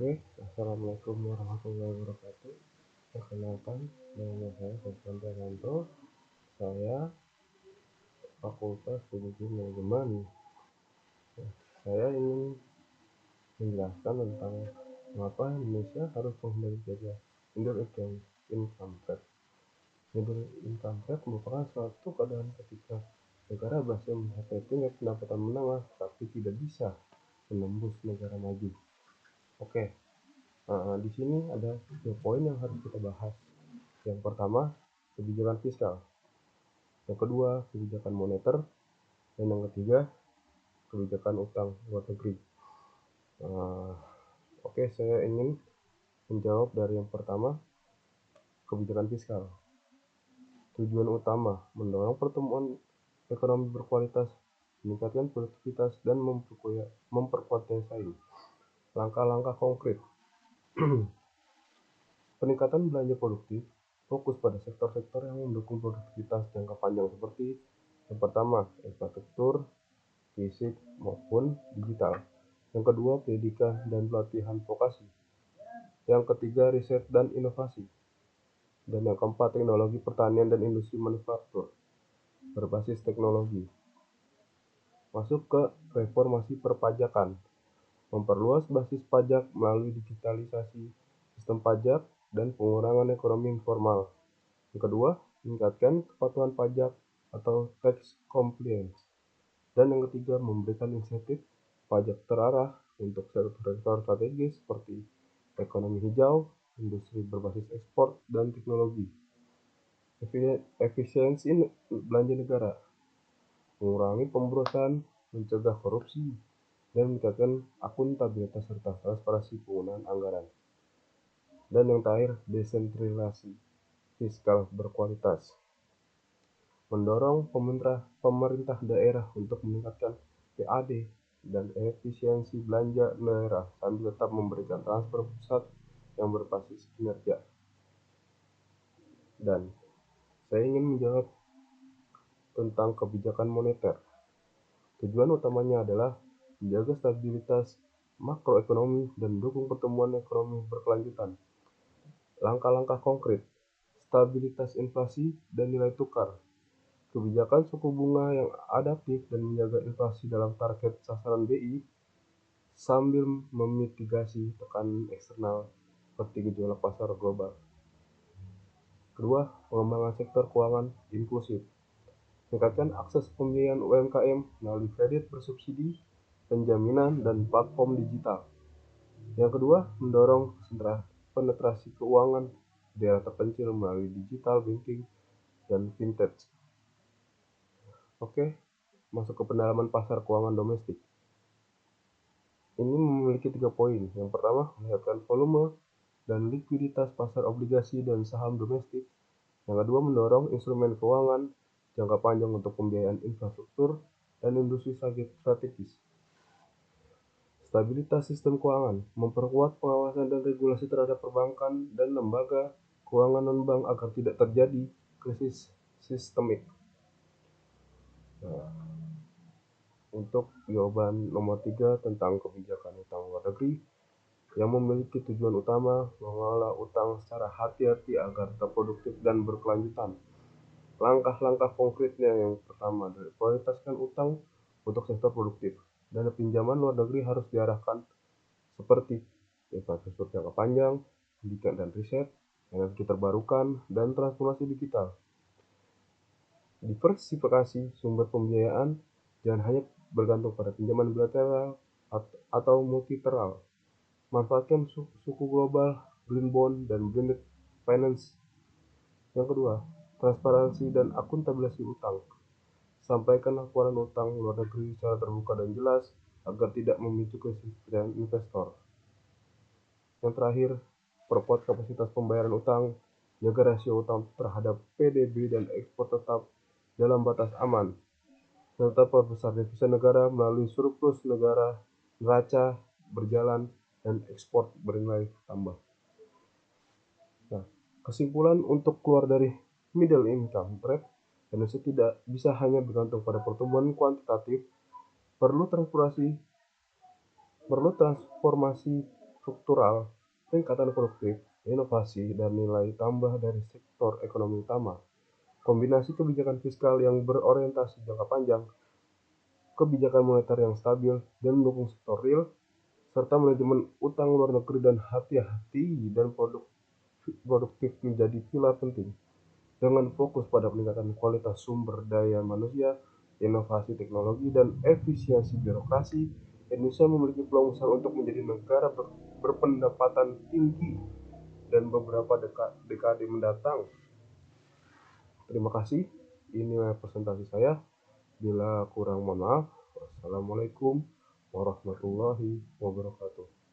Assalamualaikum warahmatullahi wabarakatuh. Perkenalkan, nama saya Sofyan Prianto. Saya Fakultas Pendidikan Manajemen. Saya ingin menjelaskan tentang mengapa Indonesia harus menghindari middle income trap. Middle income trap merupakan suatu keadaan ketika negara berhasil mencapai tingkat pendapatan menengah tapi tidak bisa menembus negara maju. Di sini ada 3 poin yang harus kita bahas. Yang pertama, kebijakan fiskal. Yang kedua, kebijakan moneter. Dan yang ketiga, kebijakan utang luar negeri. Saya ingin menjawab dari yang pertama, kebijakan fiskal. Tujuan utama, mendorong pertumbuhan ekonomi berkualitas, meningkatkan produktivitas, dan memperkuat daya saing. Langkah-langkah konkret. Peningkatan belanja produktif fokus pada sektor-sektor yang mendukung produktivitas jangka panjang seperti yang pertama, infrastruktur, fisik maupun digital. Yang kedua, pendidikan dan pelatihan vokasi. Yang ketiga, riset dan inovasi. Dan yang keempat, teknologi pertanian dan industri manufaktur berbasis teknologi. Masuk ke reformasi perpajakan. Memperluas basis pajak melalui digitalisasi sistem pajak dan pengurangan ekonomi informal. Yang kedua, meningkatkan kepatuhan pajak atau tax compliance. Dan yang ketiga, memberikan insentif pajak terarah untuk sektor-sektor strategis seperti ekonomi hijau, industri berbasis ekspor, dan teknologi. Efisiensi belanja negara, mengurangi pemborosan, mencegah korupsi, dan meningkatkan akuntabilitas serta transparansi penggunaan anggaran. Dan yang terakhir, desentralisasi fiskal berkualitas, mendorong pemerintah daerah untuk meningkatkan PAD dan efisiensi belanja daerah sambil tetap memberikan transfer pusat yang berbasis kinerja. Dan saya ingin menjawab tentang kebijakan moneter. Tujuan utamanya adalah menjaga stabilitas makroekonomi dan mendukung pertumbuhan ekonomi berkelanjutan. Langkah-langkah konkret, stabilitas inflasi dan nilai tukar. Kebijakan suku bunga yang adaptif dan menjaga inflasi dalam target sasaran BI sambil memitigasi tekanan eksternal seperti gejolak pasar global. Kedua, pengembangan sektor keuangan inklusif. Meningkatkan akses pembiayaan UMKM melalui kredit bersubsidi, penjaminan, dan platform digital. Yang kedua, mendorong penetrasi keuangan daerah terpencil melalui digital banking dan fintech. Masuk ke pendalaman pasar keuangan domestik. Ini memiliki 3 poin. Yang pertama, meningkatkan volume dan likuiditas pasar obligasi dan saham domestik. Yang kedua, mendorong instrumen keuangan jangka panjang untuk pembiayaan infrastruktur dan industri strategis. Stabilitas sistem keuangan, memperkuat pengawasan dan regulasi terhadap perbankan dan lembaga keuangan non-bank agar tidak terjadi krisis sistemik. Untuk jawaban nomor 3 tentang kebijakan utang luar negeri, yang memiliki tujuan utama mengelola utang secara hati-hati agar tetap produktif dan berkelanjutan. Langkah-langkah konkretnya, yang pertama, prioritaskan utang untuk sektor produktif. Dana pinjaman luar negeri harus diarahkan seperti infrastruktur jangka panjang, pendidikan dan riset, energi terbarukan, dan transformasi digital. Diversifikasi sumber pembiayaan, jangan hanya bergantung pada pinjaman bilateral atau multilateral. Manfaatkan suku global, green bond, dan blended finance. Yang kedua, transparansi dan akuntabilitas utang. Sampaikan laporan utang luar negeri secara terbuka dan jelas agar tidak memicu kekhawatiran investor. Yang terakhir, perkuat kapasitas pembayaran utang, jaga rasio utang terhadap PDB dan ekspor tetap dalam batas aman, serta perbesar devisa negara melalui surplus negara neraca berjalan dan ekspor bernilai tambah. Kesimpulan untuk keluar dari middle income trap, Indonesia tidak bisa hanya bergantung pada pertumbuhan kuantitatif, perlu transformasi struktural, peningkatan produktif, inovasi, dan nilai tambah dari sektor ekonomi utama. Kombinasi kebijakan fiskal yang berorientasi jangka panjang, kebijakan moneter yang stabil dan mendukung sektor real, serta manajemen utang luar negeri dan hati-hati dan produktif menjadi pilar penting. Dengan fokus pada peningkatan kualitas sumber daya manusia, inovasi teknologi, dan efisiensi birokrasi, Indonesia memiliki peluang besar untuk menjadi negara berpendapatan tinggi dan beberapa dekade mendatang. Terima kasih. Inilah presentasi saya. Bila kurang, mohon maaf. Wassalamualaikum warahmatullahi wabarakatuh.